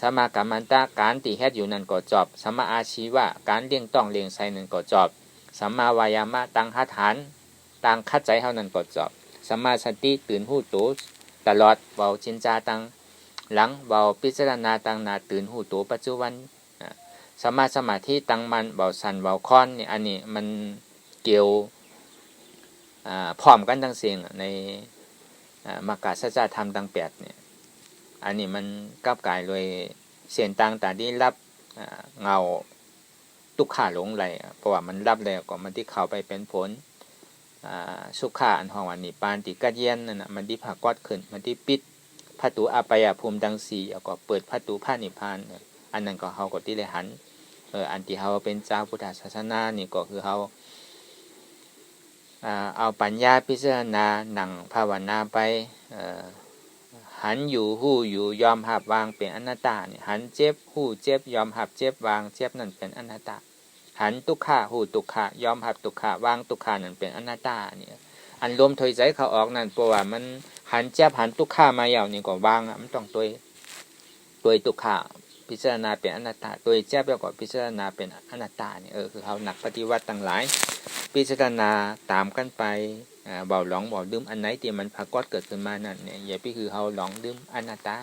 สัมมากัมมันตะการที่เฮ็ดอยู่นั่นก็จอบสัมมาอาชีวะการเลี้ยงต้องเลี้ยงใส่นั่นก็จอบสัมมาวายามะตั้งหัตถานตั้งคัดใจเฮานั่นก็จอบสัมมาสติตื่นหู้โตตลอดเว้าจินจาตั้งหลังเว้าพิจารณาตั้งหน้าตื่นหู้โตปัจจุบันสัมมาสมาธิตั้งมันเว้าสั่นเว้าค้อนนี่อันนี้มันเกี่ยวพร้อมกันทั้งสิ้นในมรรคสัจจะธรรมทั้ง8เนี่ยอันนี้มันกลับกลายโดยเส้นต่างตาที่รับเงาทุกขาหลงไหลเพราะว่ามันรับแล้วก็มันที่เข้าไปเป็นผลสุขาอันห้องว่านิพพานที่กัดเย็นนั่นน่ะมันที่ผากอดขึ้นมันที่ปิดประตูอภัยภูมิทั้ง4แล้วก็เปิดประตูพระนิพพานอันนั้นก็เฮาก็ที่ได้หันอันที่เฮาเป็นเจ้าพุทธศาสนานี่ก็คือเฮาเอาปัญญาพิจารณานั่งภาวนาไปหันอยู่ฮู้อยู่ยอมรับวางเป็นอนัตตาเนี่ยหันเจ็บฮู้เจ็บยอมรับเจ็บวางเจ็บนั่นเป็นอนัตตาหันทุกขะฮู้ทุกขะยอมรับทุกขะวางทุกขะนั่นเป็นอนัตตาเนี่ยอันลมถอยใจเข้าออกนั่นเพราะว่ามันหันเจ็บหันทุกขะมาแล้วนี่ก็วางมันต้องตัวทุกขะพิจารณาเป็นอนัตตาตัวเจ็บแล้วก็พิจารณาเป็นอนัตตานี่คือเขานักปฏิวัติทั้งหลายพิจารณาตามกันไปเบาหลงเบาดื่มอันไหนที่มันปรากฏเกิดขึ้นมานั่นเนี่ยอย่าไปคือเฮาหลงดื่มอนัตตา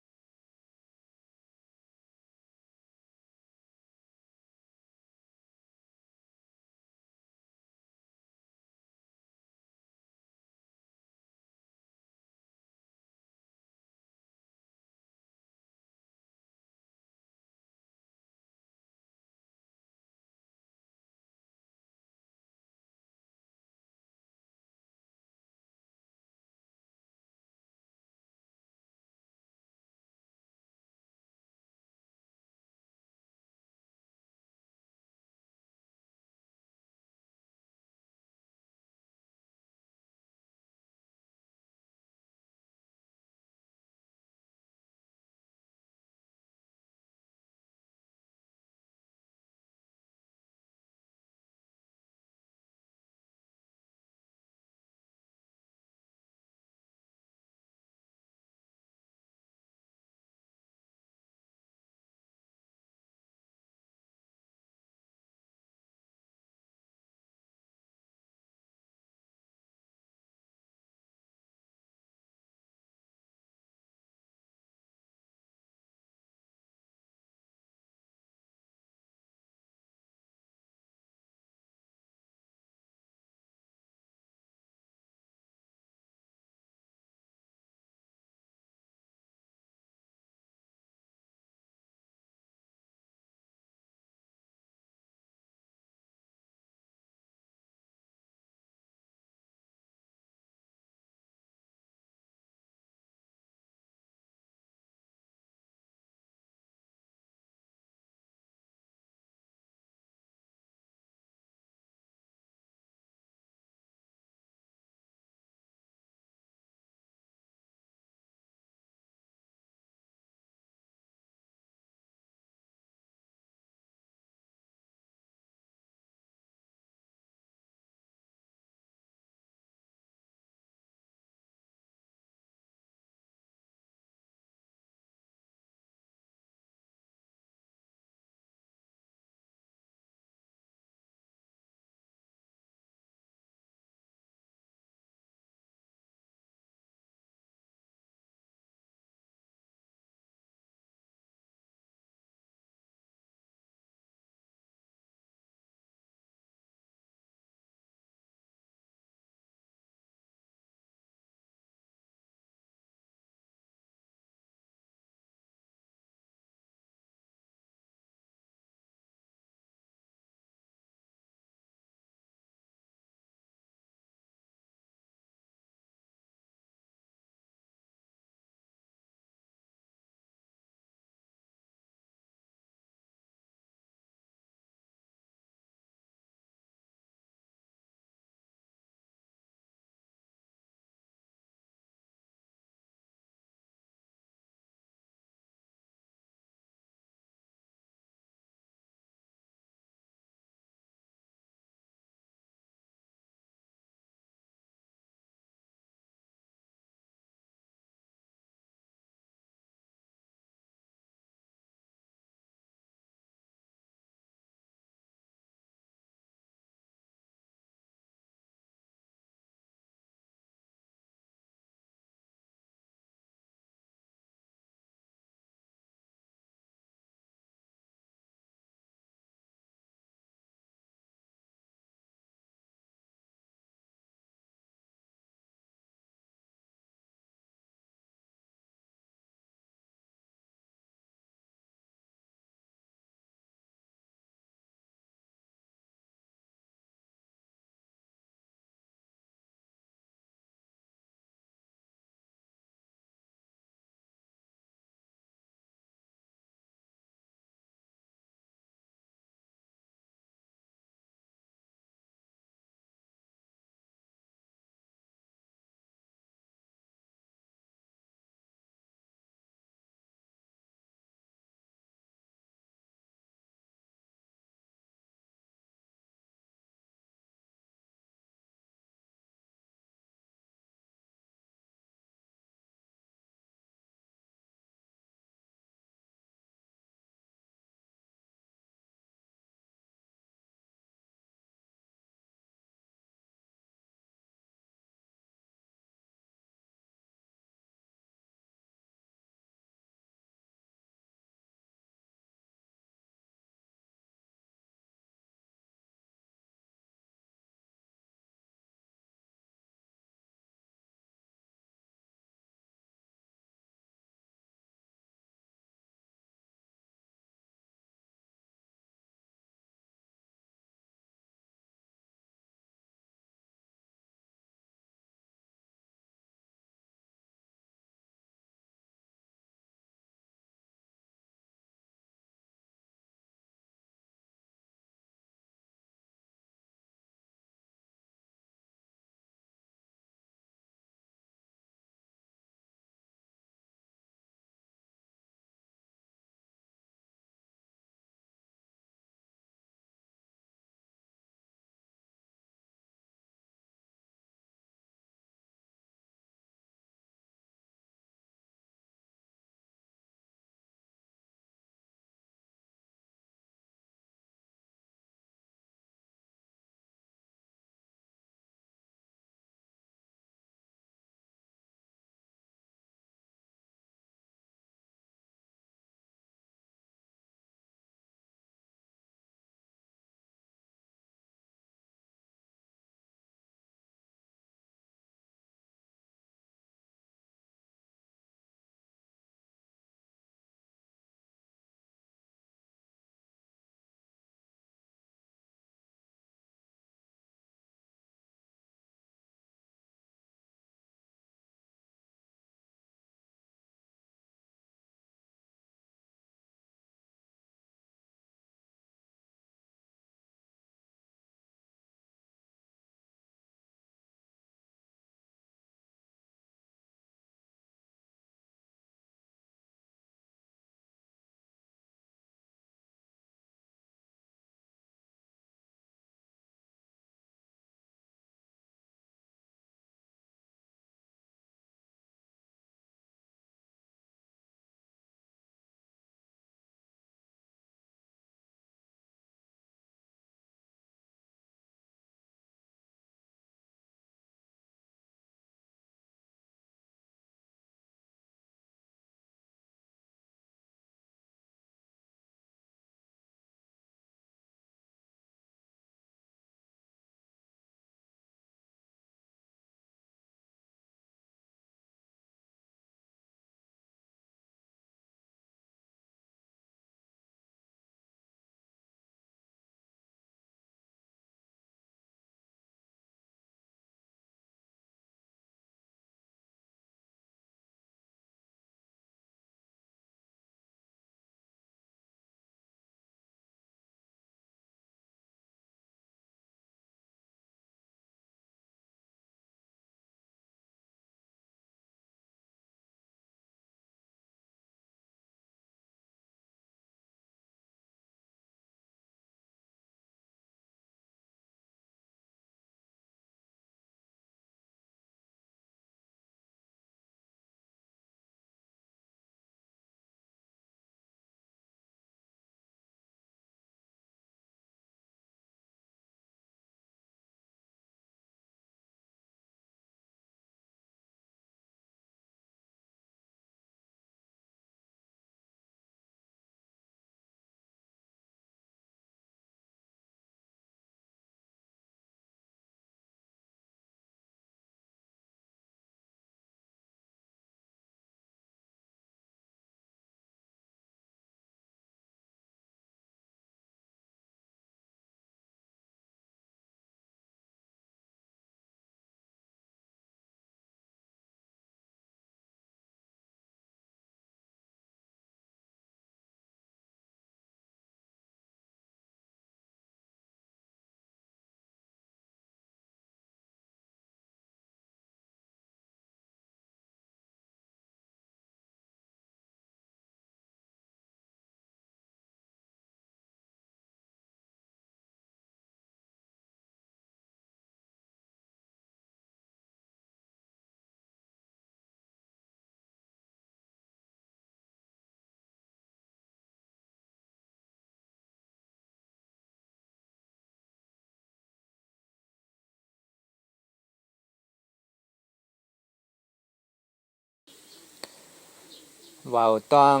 เว้าต้อง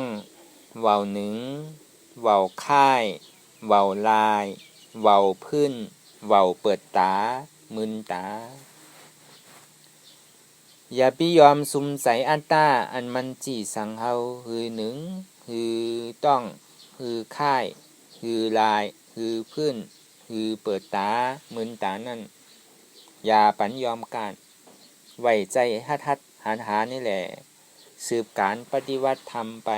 เว้าหนึ่งเว้าค่ายเว้าลายเว้าพื้นเว้าเปิดตามึนตาอย่าไปยอมสุมใส่อัตตาอันมันจี้สั่งเฮาหือหนึ่งหือต้องหือค่ายหือลายหือพื้นหือเปิดตามึนตานั่นอย่าปันยอมการไว้ใจฮัดหานี่แหละสืบการปฏิวัติธรรมไป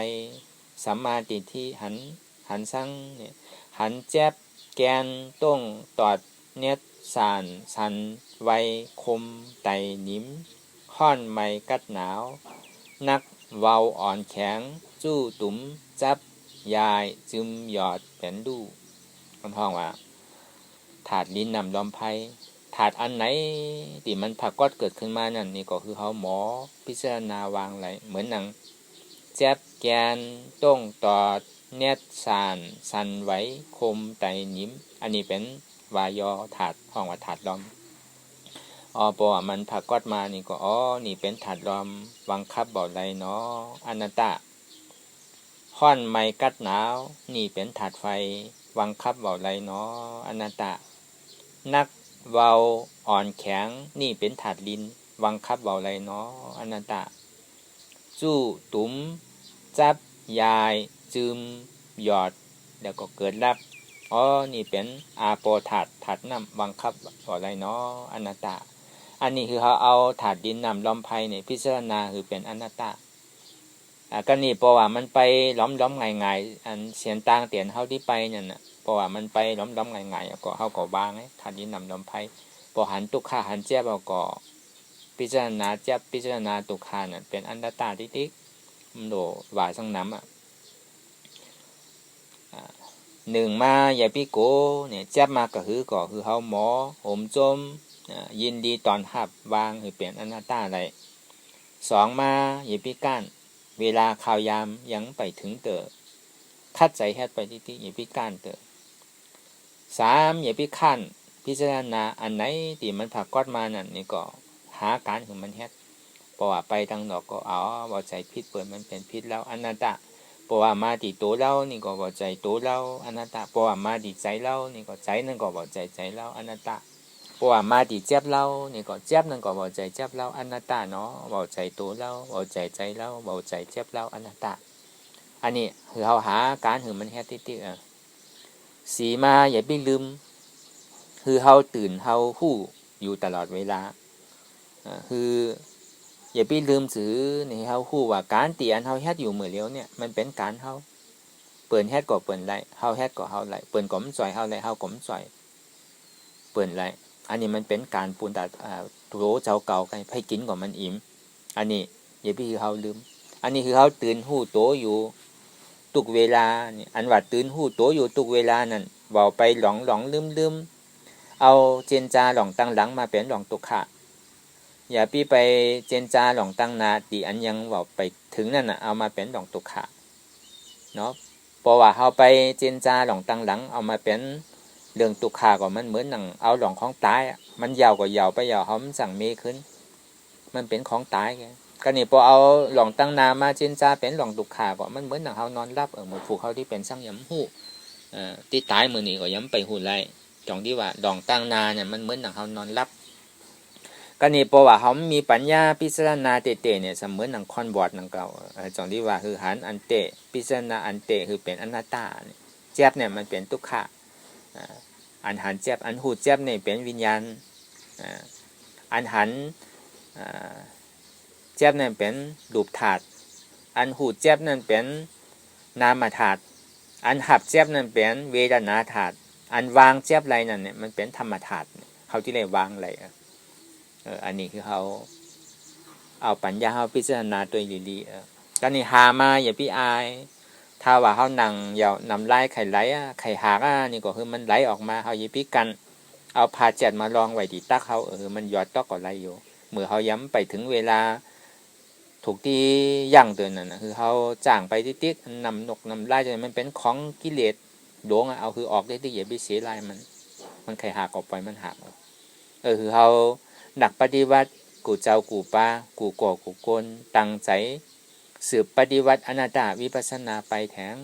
สัมมาทิฏฐิหันสั่งเนี่ยหันแจ๊บแกนต้งตอดเน็ดสานสันไวคมไตนิ้มค่อนไม่กัดหนาวนักเว้าอ่อนแข็งจู้ตุ๋มจับยายจึมหยอดเป็นดูมันห้องว่าถาดลิ้นนำลอมไพถาดอันไหนที่มันผักกอดเกิดขึ้นมานั่นนี่ก็คือเขาหมอพิจารณาวางไหลเหมือนหนังแจ๊บแกนต้งตอดเน็ดสานสันไว้คมไตนิ้มอันนี้เป็นวายอถาดห้องว่าถาดลอมปอมันผักกอดมานี่ก็นี่เป็นถาดลอมบังคับบ่ไรเนาะอนัตตาค่อนไม้กัดหนาวนี่เป็นถาดไฟบังคับบ่ไรเนาะอนัตตานักเว้าอ่อนแข็งนี่เป็นถาดลิ้นบังคับเว้าไรเนาะอนัตตาจู้ตุ๋มจับยายจึมหยอดแล้วก็เกิดรับนี่เป็นอาโปถาดน้ำบังคับเว้าไรเนาะอนัตตาอันนี้คือเขาเอาถาดดินน้ำลอมไผ่เนี่ยพิจารณาคือเป็นอนัตตาก็นี่เพราะว่ามันไปล้อมง่ายๆอันเสียนต่างเตียนเฮาที่ไปเนี่ยนะเพราะว่ามันไปล้อมง่ายๆก็เฮาก็บางไงถาดดินน้ำลอมไผ่พอหันตุกขาหันเจ็บก็พิจารณาเจ็บพิจารณาตุกขาเนี่ยเป็นอนัตตาติ๊กมันโดว่าสังน้ำหนึ่งมาอย่าพี่โกเนี่ยเจ็บมาก็คือเฮาหมอโหมจมยินดีตอนหับวางคือเป็นอนัตตาอะไรสองมาอย่าพี่ก้านเวลาข่าวยามยังไปถึงเตอคัดใจแฮดไปที่อย่าพี่ก้านเตอสามอย่าพี่ขั้นพิจารณาอันไหนที่มันผักกอดมานั่นนี่ก็หาการของมันแฮดเพราะว่าไปทางนอกก็บ่ใจพิษเปิดมันเป็นพิษแล้วอนัตตาเพราะว่ามาที่ตัวเรานี่ก็บ่ใจตัวเราอนัตตาเพราะว่ามาที่ใจเรานี่ก็ใจนั่นก็บ่ใจเราอนัตตาเพราะว่ามาที่เจ็บเรานี่ก็เจ็บนั่นก็บ่ใจเจ็บเราอนัตตาเนาะบ่ใจตัวเราบ่ใจเราบ่ใจเจ็บเราอนัตตาอันนี้คือเราหาการของมันแฮดติ๊กสีมาอย่าไปลืมคือเฮาตื่นเฮาฮู้อยู่ตลอดเวลาคืออย่าไปลืมสื่อในเฮาฮู้ว่าการที่อันเฮาเฮ็ดอยู่มื้อเดียวเนี่ยมันเป็นการเฮาเปิ้นเฮ็ดก็เปิ้นไล่เฮาเฮ็ดก็เฮาไล่เปิ้นก็มันจ่อยเฮาไล่เฮาก็มันจ่อยเปิ้นไล่อันนี้มันเป็นการปูนตาโตเจ้าเก่ากันให้กินก็มันอิ่มอันนี้อย่าไปเฮาลืมอันนี้คือเฮาตื่นฮู้โตอยู่ทุกเวลานี่อันว่าตื่นฮู้โตอยู่ทุกเวลานั่นเว้าไปหลงลืมเอาเจนจาหลงตั้งหลังมาเป็นหลงตุกขะอย่าพี่ไปเจนจาหลงตั้งนาตีอันยังเว้าไปถึงนั่นน่ะเอามาเป็นหลงตุกขะเนาะเพราะว่าเฮาไปเจนจาหลงตั้งหลังเอามาเป็นเรื่องตุกขะก็มันเหมือนหนังเอาหลงของตายมันยาวก็ยาวไปยาวเฮามันสั่งเมขึ้นมันเป็นของตายไงก็นี่พอเอาหลงตั้งนามาเจนจาเป็นหลงตุกขะก็มันเหมือนหนังเฮานอนรับเหมือนผูกเฮาที่เป็นสั่งยำหู้ที่ตายมื้อนี้ก็ย้ำไปหู้ไล่ตรงที่ว่าดองตั้งนาเนี่ยมันเหมือนหนังเขานอนรับก็นี่เพราะว่าเขามีปัญญาพิจารณาเตะเนี่ยเสมือนหนังคอนบอร์ดหนังเก่าตรงที่ว่าคือหันอันเตะพิจารณาอันเตะคือเป็นอนัตตาเจ็บเนี่ยมันเป็นทุกขะอันหันเจ็บอันหูเจ็บเนี่ยเป็นวิญญาณอันหันเจ็บเนี่ยเป็นรูปธาตุอันหูเจ็บนั่นเป็นนามธาตุอันหับเจ็บนั่นเป็นเวทนาธาตุอันวางเจ็บไรนั่นเนี่ยมันเป็นธรรมธาตุเขาที่เรียกวางไรอันนี้คือเขาเอาปัญญาเขาพิจารณาตัวดีๆก็นี่หามาอย่าพี่อายถ้าว่าเขานั่งอย่านำไล่ไข่ไหลไข่หากนี่ก็คือมันไหลออกมาเขาอย่าพี่กันเอาพาเจ็ดมาลองไว้ที่ตักเขามันหยอดตอกก็ไหลอยู่เมื่อเขาย้ำไปถึงเวลาถูกที่ย่างตัวนั่นคือเขาจ้างไปติ๊กๆนำนกนำไล่จนมันเป็นของกิเลสดวงเอาคือออกได้ที่อย่าไปเสียลายมันไข่หักออกไปมันหักคือเขาหนักปฏิวัติกูเจ้ากูป้ากูก่อกูโกนตั้งใจ สืบปฏิวัติอนาตตวิปัสสนาไปแถง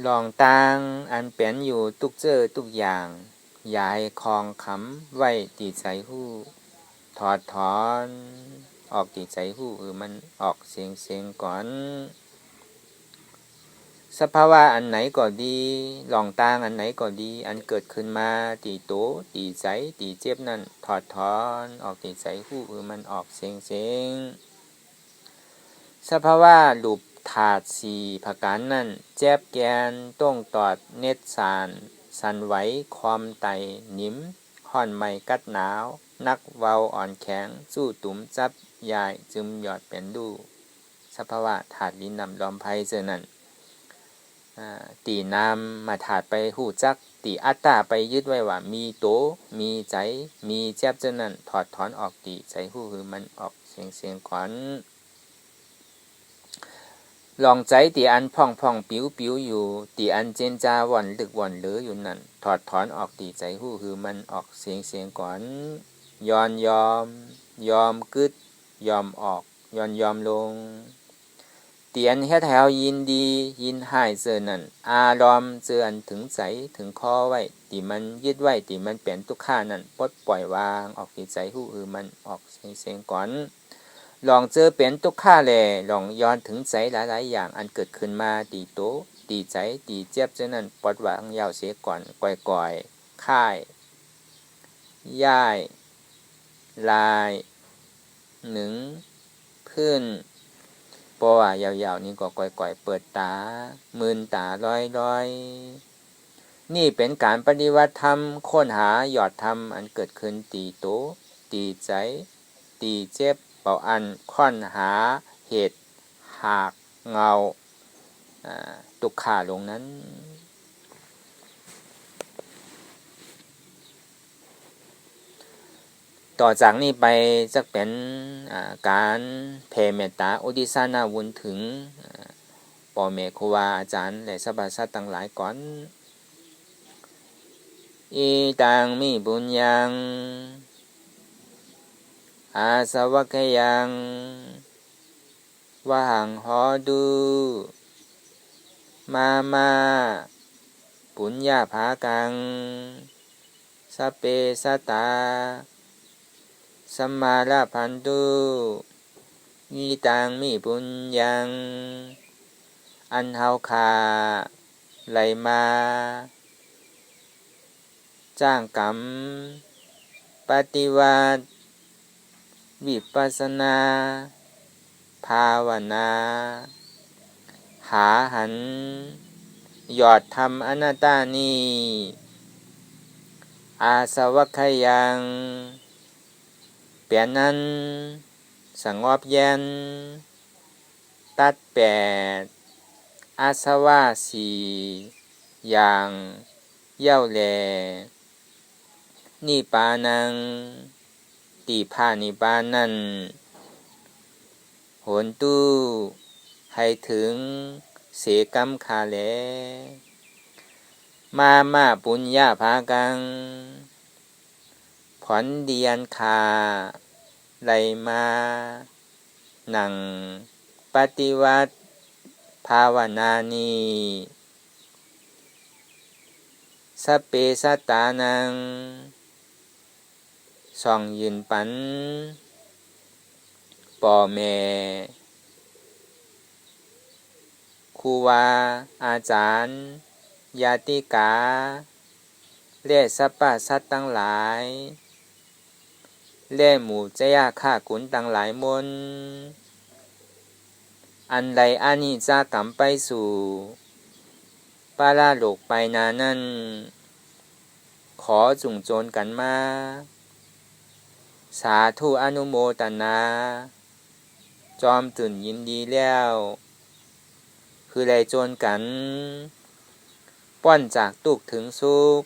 ลองต่างอันเป็นอยู่ทุกเจอทุกอย่างอย่าให้คลองคำไว้ตีใจหู้ถอดถอนออกตีใจหู้มันออกเสียงก่อนสภาวะอันไหนก็ดีลองต่างอันไหนก็ดีอันเกิดขึ้นมาตีโตตีใจตีเจ็บนั่นถอดถอนออกตีใจหู้มันออกเสียงสภาวะรูปถาดสี่ประการนั่นแจ็บแกนต้องตอดเน็ดสานสันไหวความไตนิ่มห่อนไม่กัดหนาวนักเว้าอ่อนแข็งสู้ตุ่มจับยายจึมหยอดเป็นดูสภาวะถาดลิ้นนำลอมไพเจอนั่นตีนำมาถาดไปหูจักตีอัตตาไปยึดไว้ว่ามีโตมีใจมีแจ็บเจอนั่นถอดถอนออกตีใจหูคือมันออกเสียงขวัญลองใจตีอันพ่องปิ้วอยู่ตีอันเจนจาว่อนลึกว่อนเหลืออยู่นั่นถอดถอนออกตีใจหูคือมันออกเสียงก่อนยอมกึดยอมออกยอมลงเตียนเฮ็ดให้เฮายินดียินหายเจอนั่นอารมณ์เจออันถึงใจถึงคอไว้ตีมันยึดไว้ตีมันเป็นทุกข์นั่นปลดปล่อยวางออกที่ใจหูมันออกเสียงก่อนลองเจอเป็นทุกข์แลลองย้อนถึงใจหลายๆอย่างอันเกิดขึ้นมาตีโตตีใจตีเจ็บเจอนั่นปลดวางยาวเสียก่อนก่อยค่ายย่ายลายหนึ่งพื้นเพราะว่ายาวๆนี้ก็ก่อยเปิดตามืนตาลอยนี่เป็นการปฏิวัติธรรมค้นหาหยอดธรรมอันเกิดขึ้นตีโตตีใจตีเจ็บเป่าอันค้นหาเหตุหากเงาตุกขาลงนั้นต่อจากนี้ไปจะเป็นการแผ่เมตตาอุทิศนาบุญถึงพ่อแม่ครูบาอาจารย์และสรรพสัตว์ทั้งหลายก่อนอีตังมิบุญยังอาสวัคยังวะหังหอดูมาปุญญาภากังสัพเพสัตตาสัมมาลาพันตุอีตังมิบุญยังอันเฮาคาไหลมาจ้างกรรมปฏิวัติวิปัสสนาภาวนาหาหันยอดธรรมอนัตตานีอาสวัคยังเปลี่ยนนั้นสงบเย็นตัดแปดอาสวะสี่อย่างเย้าแลนิปานังตีพานิปานันโหนตู้ให้ถึงเสกัมคาเลมาปุญญาภากังผลเดียนคาไหลมาหนังปฏิวัติภาวนานีสัพเพสัตตานังส่องยืนปันป่อแม่ครูวาอาจารย์ญาติกาและสรรพสัตว์ทั้งหลายและหมู่เจ้าข้าขุนทั้งหลายมนอันใดอานิจกรรมไปสู่ปาราโลกไปนานั้นขอจุงโจรกันมาสาธุอนุโมทนาจอมตื่นยินดีแล้วคือได้โจรกันป้อนจากตุกถึงสุข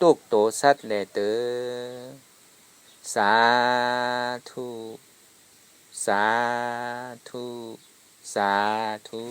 ตุกโตสัตว์แลเตอสาธุสาธุสาธุ